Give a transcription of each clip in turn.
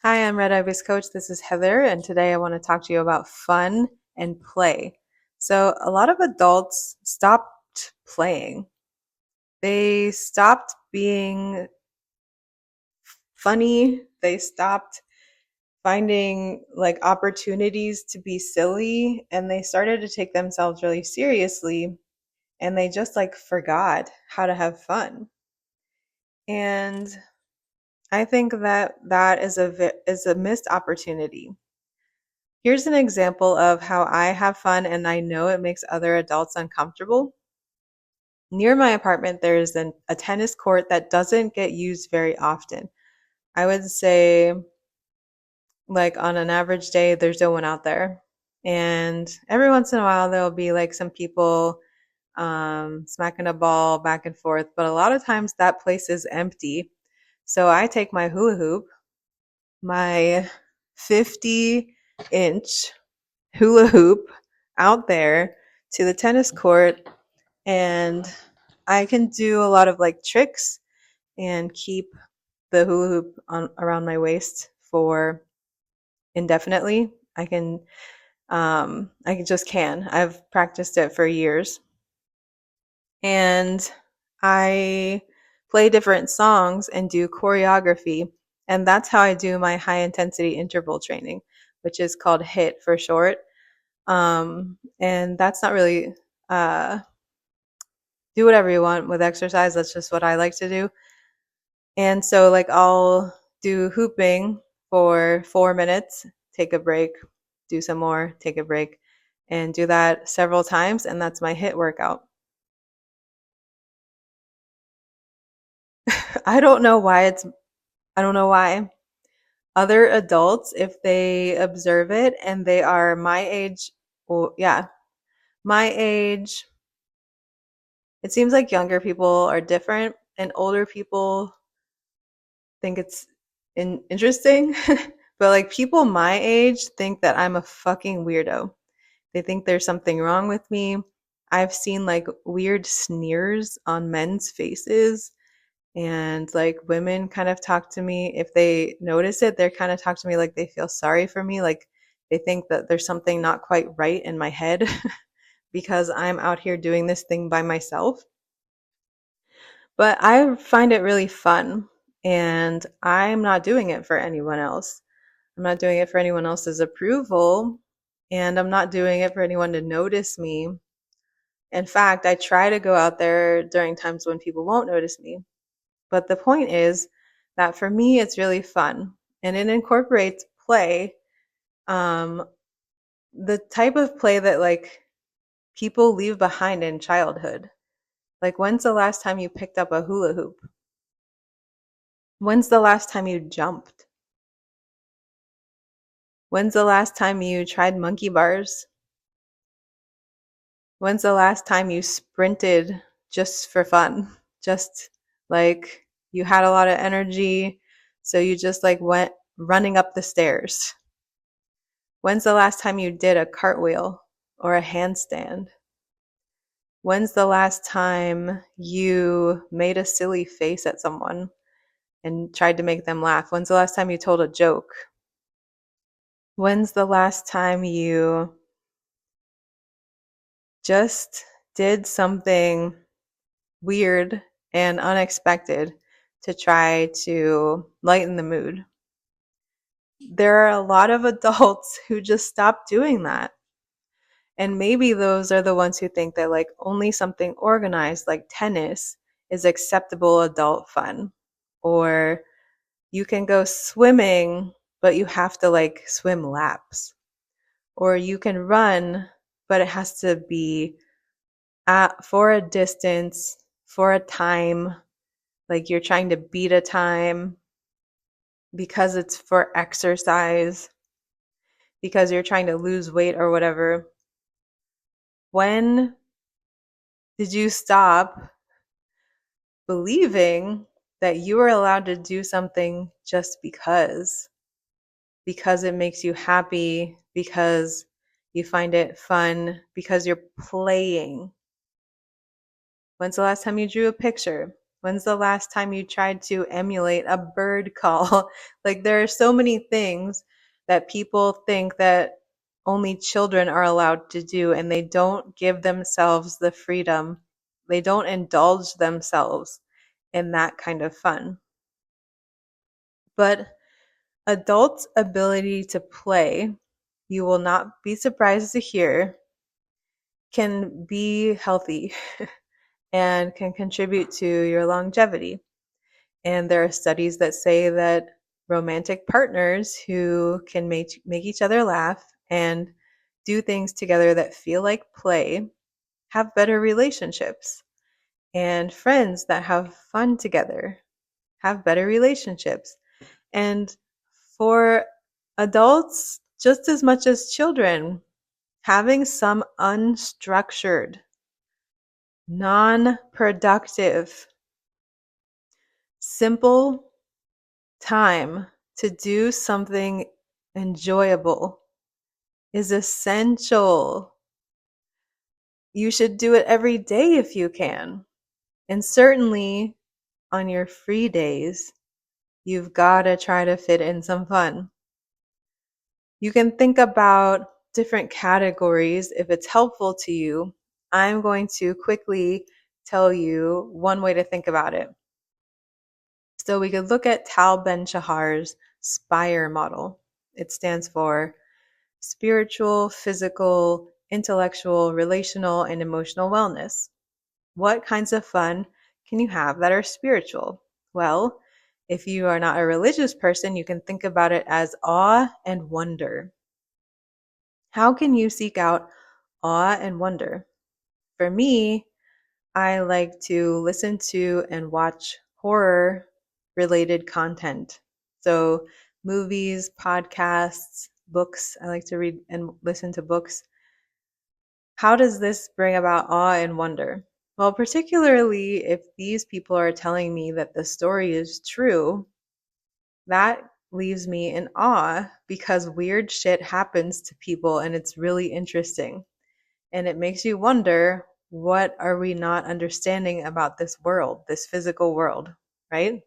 Hi, I'm Red Ibis Coach. This is Heather, and today I want to talk to you about fun and play. So, a lot of adults stopped playing. They stopped being funny. They stopped finding like opportunities to be silly, and they started to take themselves really seriously, and they just like forgot how to have fun. And I think that that is a missed opportunity. Here's an example of how I have fun and I know it makes other adults uncomfortable. Near my apartment, there's a tennis court that doesn't get used very often. I would say, like, on an average day, there's no one out there. And every once in a while, there'll be like some people smacking a ball back and forth, but a lot of times that place is empty. So I take my hula hoop, my 50-inch hula hoop out there to the tennis court, and I can do a lot of like tricks and keep the hula hoop on around my waist for indefinitely. I just can. I've practiced it for years. And I play different songs and do choreography. And that's how I do my high intensity interval training, which is called HIIT for short. And that's not really do whatever you want with exercise. That's just what I like to do. And so, like, I'll do hooping for 4 minutes, take a break, do some more, take a break, and do that several times. And that's my HIIT workout. I don't know why I don't know why. Other adults, if they observe it and they are my age, well, yeah, my age, it seems like younger people are different and older people think it's interesting. But like people my age think that I'm a fucking weirdo. They think there's something wrong with me. I've seen like weird sneers on men's faces, and like women kind of talk to me if they notice it, they're kind of talk to me like they feel sorry for me, like they think that there's something not quite right in my head because I'm out here doing this thing by myself. But I find it really fun, and I'm not doing it for anyone else. I'm not doing it for anyone else's approval, and I'm not doing it for anyone to notice me. In fact, I try to go out there during times when people won't notice me. But the point is that for me, it's really fun, and it incorporates play, um, the type of play that like people leave behind in childhood. Like, when's the last time you picked up a hula hoop? When's the last time you jumped? When's the last time you tried monkey bars? When's the last time you sprinted just for fun? Just like you had a lot of energy, so you just like went running up the stairs. When's the last time you did a cartwheel or a handstand? When's the last time you made a silly face at someone and tried to make them laugh? When's the last time you told a joke? When's the last time you just did something weird and unexpected to try to lighten the mood? There are a lot of adults who just stop doing that. And maybe those are the ones who think that like only something organized like tennis is acceptable adult fun. Or you can go swimming, but you have to like swim laps. Or you can run, but it has to be for a distance, for a time, like you're trying to beat a time because it's for exercise, because you're trying to lose weight or whatever. When did you stop believing that you are allowed to do something just because it makes you happy, because you find it fun, because you're playing? When's the last time you drew a picture? When's the last time you tried to emulate a bird call? Like, there are so many things that people think that only children are allowed to do, and they don't give themselves the freedom. They don't indulge themselves in that kind of fun. But adults' ability to play, you will not be surprised to hear, can be healthy and can contribute to your longevity. And there are studies that say that romantic partners who can make each other laugh and do things together that feel like play have better relationships. And friends that have fun together have better relationships. And for adults, just as much as children, having some unstructured, non productive, simple time to do something enjoyable is essential. You should do it every day if you can. And certainly on your free days, you've got to try to fit in some fun. You can think about different categories if it's helpful to you. I'm going to quickly tell you one way to think about it. So we could look at Tal Ben-Shahar's SPIRE model. It stands for spiritual, physical, intellectual, relational, and emotional wellness. What kinds of fun can you have that are spiritual? Well, if you are not a religious person, you can think about it as awe and wonder. How can you seek out awe and wonder? For me, I like to listen to and watch horror related content. So, movies, podcasts, books. I like to read and listen to books. How does this bring about awe and wonder? Well, particularly if these people are telling me that the story is true, that leaves me in awe because weird shit happens to people and it's really interesting. And it makes you wonder, what are we not understanding about this world, this physical world, right?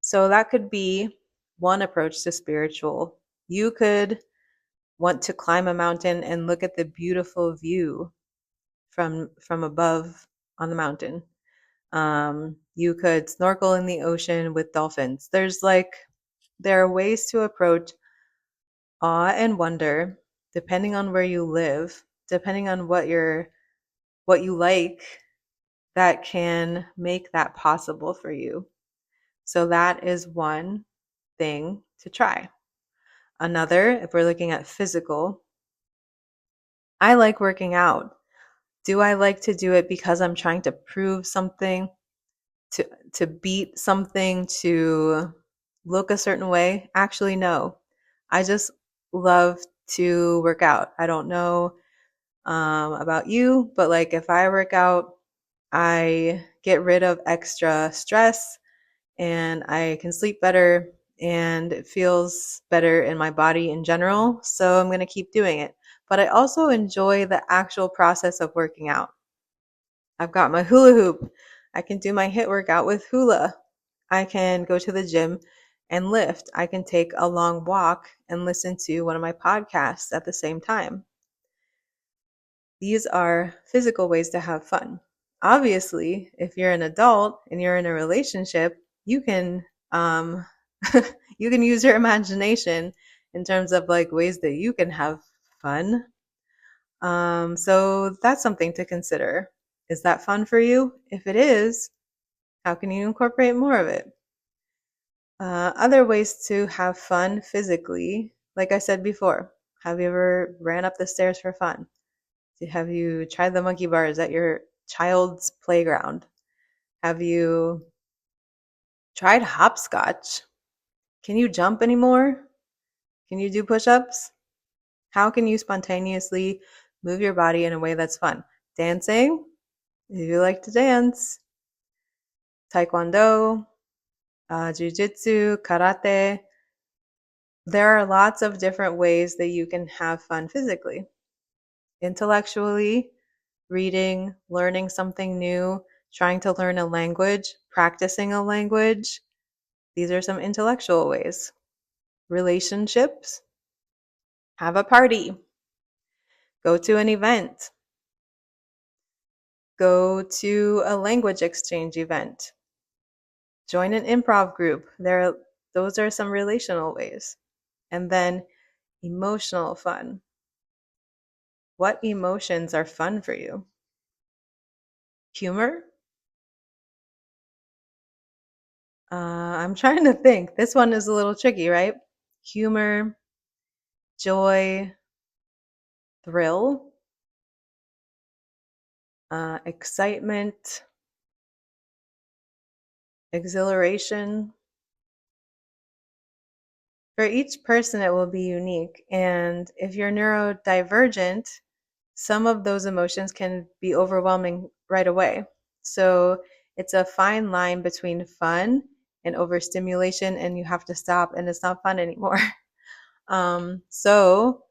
So that could be one approach to spiritual. You could want to climb a mountain and look at the beautiful view from above on the mountain. You could snorkel in the ocean with dolphins. There are ways to approach awe and wonder depending on where you live, depending on what you like, that can make that possible for you. So that is one thing to try. Another, if we're looking at physical, I like working out. Do I like to do it because I'm trying to prove something, to beat something, to look a certain way? Actually, no. I just love to work out. I don't know about you, but like if I work out, I get rid of extra stress and I can sleep better and it feels better in my body in general. So I'm going to keep doing it. But I also enjoy the actual process of working out. I've got my hula hoop. I can do my HIIT workout with hula. I can go to the gym and lift. I can take a long walk and listen to one of my podcasts at the same time. These are physical ways to have fun. Obviously, if you're an adult and you're in a relationship, you can you can use your imagination in terms of like ways that you can have fun. So that's something to consider. Is that fun for you? If it is, how can you incorporate more of it? Other ways to have fun physically, like I said before, have you ever ran up the stairs for fun? Have you tried the monkey bars at your child's playground? Have you tried hopscotch? Can you jump anymore? Can you do push ups? How can you spontaneously move your body in a way that's fun? Dancing, if you like to dance, taekwondo, jujitsu, karate. There are lots of different ways that you can have fun physically. Intellectually, reading, learning something new, trying to learn a language, practicing a language. These are some intellectual ways. Relationships, have a party, go to an event, go to a language exchange event, join an improv group. Those are some relational ways. And then emotional fun. What emotions are fun for you? Humor? I'm trying to think. This one is a little tricky, right? Humor, joy, thrill, excitement, exhilaration. For each person, it will be unique. And if you're neurodivergent, some of those emotions can be overwhelming right away. So it's a fine line between fun and overstimulation, and you have to stop, and it's not fun anymore. So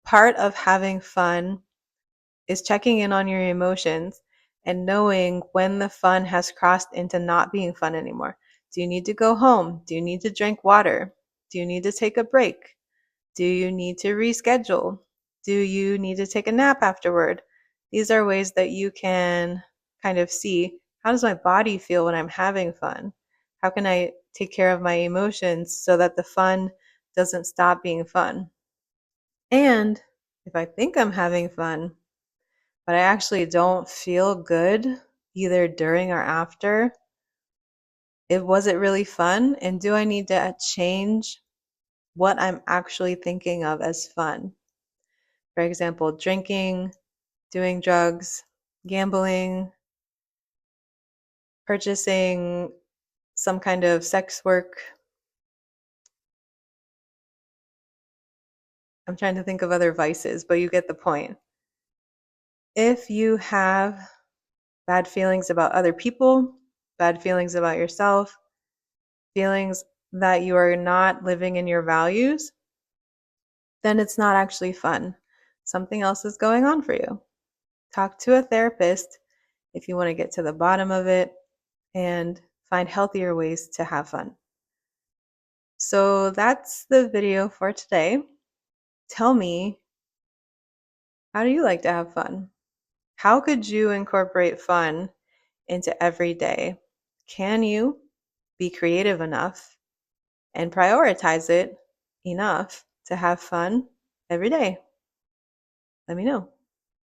part of having fun is checking in on your emotions and knowing when the fun has crossed into not being fun anymore. Do you need to go home? Do you need to drink water? Do you need to take a break? Do you need to reschedule? Do you need to take a nap afterward? These are ways that you can kind of see, how does my body feel when I'm having fun? How can I take care of my emotions so that the fun doesn't stop being fun? And if I think I'm having fun, but I actually don't feel good either during or after, was it really fun? And do I need to change what I'm actually thinking of as fun? For example, drinking, doing drugs, gambling, purchasing some kind of sex work. I'm trying to think of other vices, but you get the point. If you have bad feelings about other people, bad feelings about yourself, feelings that you are not living in your values, then it's not actually fun. Something else is going on for you. Talk to a therapist if you want to get to the bottom of it and find healthier ways to have fun. So that's the video for today. Tell me, how do you like to have fun? How could you incorporate fun into every day? Can you be creative enough and prioritize it enough to have fun every day? Let me know.